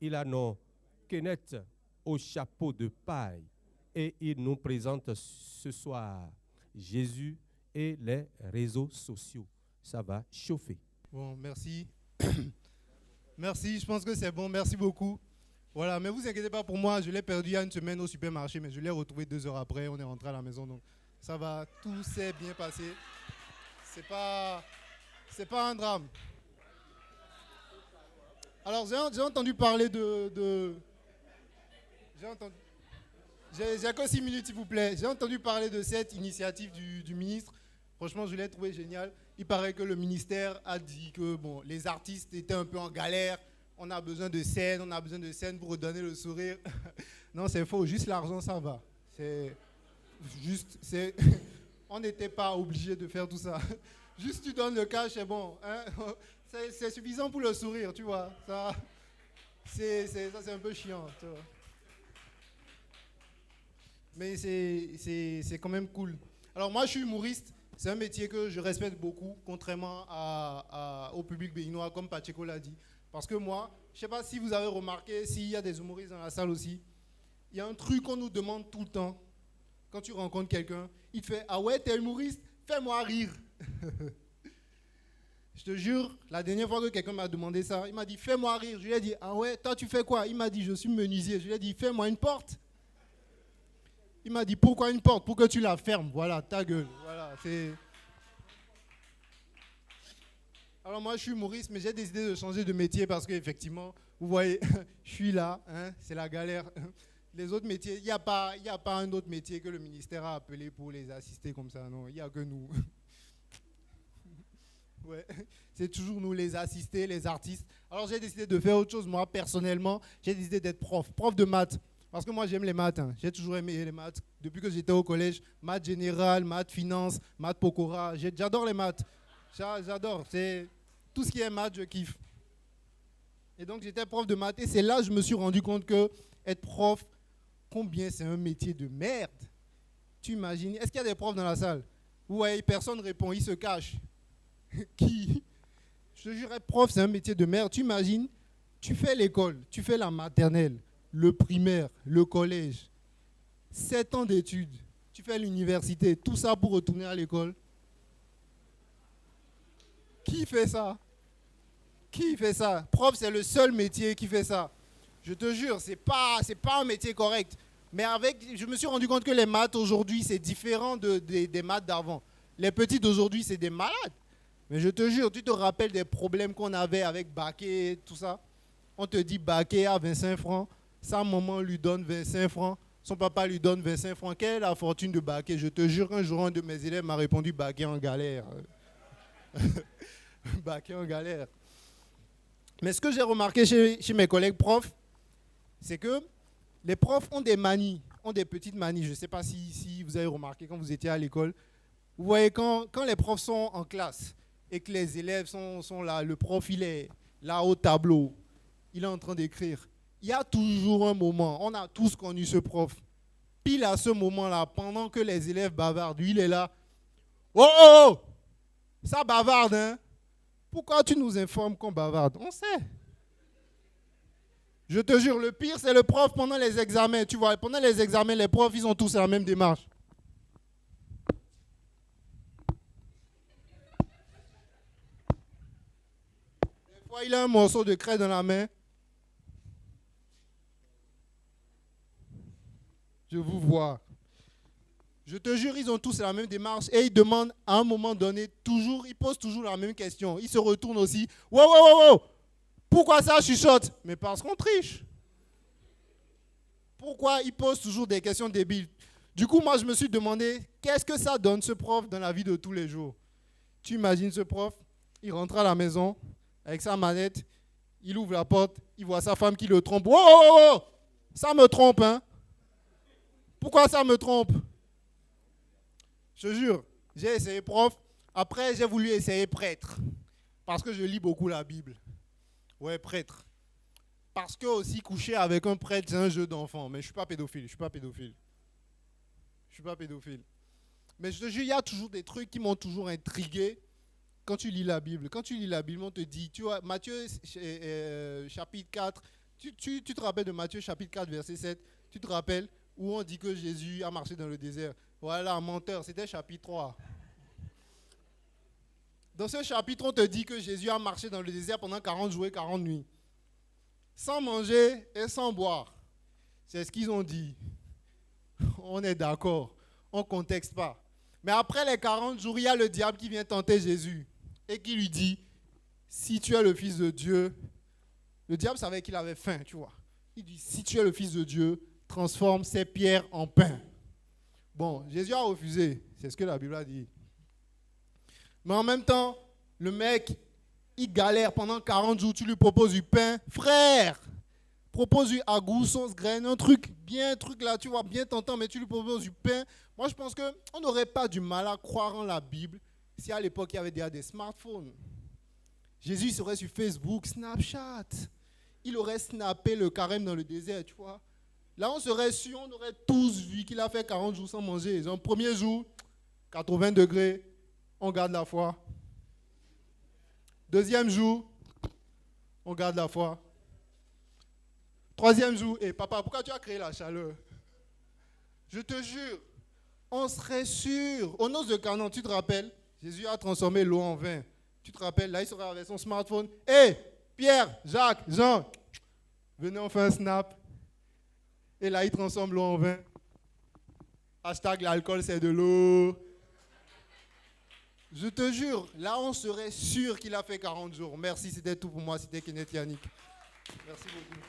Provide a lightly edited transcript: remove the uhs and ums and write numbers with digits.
Il a nos quenettes au chapeau de paille. Et il nous présente ce soir Jésus et les réseaux sociaux. Ça va chauffer. Bon, merci. Merci, je pense que c'est bon. Merci beaucoup. Voilà, mais vous inquiétez pas pour moi, je l'ai perdu il y a une semaine au supermarché, mais je l'ai retrouvé 2 heures après, on est rentré à la maison, donc ça va, tout s'est bien passé. C'est pas un drame. Alors, j'ai entendu parler j'ai que 6 minutes, s'il vous plaît. J'ai entendu parler de cette initiative du ministre. Franchement, je l'ai trouvé génial. Il paraît que le ministère a dit que bon, les artistes étaient un peu en galère. On a besoin de scènes pour redonner le sourire. Non, c'est faux. Juste l'argent, ça va. On n'était pas obligé de faire tout ça. Juste tu donnes le cash, c'est bon. Hein? C'est suffisant pour le sourire, tu vois. Ça, c'est un peu chiant, tu vois. Mais c'est quand même cool. Alors moi, je suis humoriste. C'est un métier que je respecte beaucoup, contrairement au public béninois, comme Pacheco l'a dit. Parce que moi, je ne sais pas si vous avez remarqué, s'il y a des humoristes dans la salle aussi, il y a un truc qu'on nous demande tout le temps. Quand tu rencontres quelqu'un, il te fait « Ah ouais, t'es humoriste? Fais-moi rire !» Je te jure, la dernière fois que quelqu'un m'a demandé ça, il m'a dit « Fais-moi rire !» Je lui ai dit « Ah ouais, toi tu fais quoi ?» Il m'a dit « Je suis menuisier !» Je lui ai dit « Fais-moi une porte !» Il m'a dit « Pourquoi une porte? Pour que tu la fermes. Voilà, ta gueule. » Voilà, c'est... Alors moi, je suis humoriste, mais j'ai décidé de changer de métier parce qu'effectivement, vous voyez, je suis là, hein, c'est la galère. Les autres métiers, il n'y a pas un autre métier que le ministère a appelé pour les assister comme ça, non, il n'y a que nous. Ouais, c'est toujours nous, les assistés, les artistes. Alors j'ai décidé de faire autre chose, moi, personnellement, j'ai décidé d'être prof de maths. Parce que moi, j'aime les maths, hein. J'ai toujours aimé les maths. Depuis que j'étais au collège, maths générales, maths finance, maths pokora, j'adore les maths. J'adore, c'est... Tout ce qui est maths, je kiffe. Et donc, j'étais prof de maths. Et c'est là que je me suis rendu compte que être prof, combien c'est un métier de merde. Tu imagines? Est-ce qu'il y a des profs dans la salle? Vous voyez, personne ne répond, ils se cachent. Qui? Je te jure, être prof, c'est un métier de merde. Tu imagines? Tu fais l'école, tu fais la maternelle, le primaire, le collège. 7 ans d'études. Tu fais l'université, tout ça pour retourner à l'école. Qui fait ça? Qui fait ça? Prof, c'est le seul métier qui fait ça. Je te jure, c'est pas un métier correct. Mais je me suis rendu compte que les maths aujourd'hui, c'est différent des maths d'avant. Les petits d'aujourd'hui, c'est des malades. Mais je te jure, tu te rappelles des problèmes qu'on avait avec Baquet, tout ça? On te dit Baquet à 25 francs, sa maman lui donne 25 francs, son papa lui donne 25 francs. Quelle est la fortune de Baquet? Je te jure, un jour, un de mes élèves m'a répondu Baquet en galère. Baquet en galère. Mais ce que j'ai remarqué chez mes collègues profs, c'est que les profs ont des manies, ont des petites manies. Je ne sais pas si vous avez remarqué quand vous étiez à l'école. Vous voyez, quand les profs sont en classe et que les élèves sont là, le prof il est là au tableau, il est en train d'écrire. Il y a toujours un moment, on a tous connu ce prof. Pile à ce moment-là, pendant que les élèves bavardent, lui il est là. Oh, oh, oh, ça bavarde, hein? Pourquoi tu nous informes qu'on bavarde? On sait. Je te jure, le pire, c'est le prof pendant les examens. Tu vois, pendant les examens, les profs, ils ont tous la même démarche. Des fois, il a un morceau de craie dans la main. Je vous vois. Je te jure, ils ont tous la même démarche et ils demandent à un moment donné, ils posent toujours la même question. Ils se retournent aussi. Wow, wow, wow, wow. Pourquoi ça chuchote? Mais parce qu'on triche. Pourquoi ils posent toujours des questions débiles? Du coup, moi, je me suis demandé, qu'est-ce que ça donne ce prof dans la vie de tous les jours? Tu imagines ce prof, il rentre à la maison avec sa manette, il ouvre la porte, il voit sa femme qui le trompe. Wow, wow, wow, wow. Ça me trompe, hein? Pourquoi ça me trompe? Je te jure, j'ai essayé prof. Après, j'ai voulu essayer prêtre. Parce que je lis beaucoup la Bible. Ouais, prêtre. Parce que aussi coucher avec un prêtre, c'est un jeu d'enfant. Mais je ne suis pas pédophile. Mais je te jure, il y a toujours des trucs qui m'ont toujours intrigué quand tu lis la Bible. Quand tu lis la Bible, on te dit, tu vois, Matthieu chapitre 4, Tu te rappelles de Matthieu chapitre 4, verset 7? Tu te rappelles où on dit que Jésus a marché dans le désert? Voilà, menteur, c'était chapitre 3. Dans ce chapitre, on te dit que Jésus a marché dans le désert pendant 40 jours et 40 nuits. Sans manger et sans boire. C'est ce qu'ils ont dit. On est d'accord. On ne contexte pas. Mais après les 40 jours, il y a le diable qui vient tenter Jésus et qui lui dit, si tu es le Fils de Dieu, le diable savait qu'il avait faim, tu vois. Il dit, si tu es le Fils de Dieu, transforme ces pierres en pain. Bon, Jésus a refusé. C'est ce que la Bible a dit. Mais en même temps, le mec, il galère pendant 40 jours. Tu lui proposes du pain. Frère, propose-lui à goût, sauce, graine, un truc là, tu vois, bien tentant, mais tu lui proposes du pain. Moi, je pense qu'on n'aurait pas du mal à croire en la Bible si à l'époque, il y avait déjà des smartphones. Jésus serait sur Facebook, Snapchat. Il aurait snappé le carême dans le désert, tu vois. Là, on serait sûr, on aurait tous vu qu'il a fait 40 jours sans manger. Donc, premier jour, 80 degrés, on garde la foi. Deuxième jour, on garde la foi. Troisième jour, et papa, pourquoi tu as créé la chaleur? Je te jure, on serait sûr. Aux noces de Canaan, tu te rappelles? Jésus a transformé l'eau en vin. Tu te rappelles? Là, il serait avec son smartphone. Hé, Pierre, Jacques, Jean, venez, on fait un snap. Et là, il transforme l'eau en vin. Hashtag l'alcool, c'est de l'eau. Je te jure, là, on serait sûr qu'il a fait 40 jours. Merci, c'était tout pour moi. C'était Kenneth Yannick. Merci beaucoup.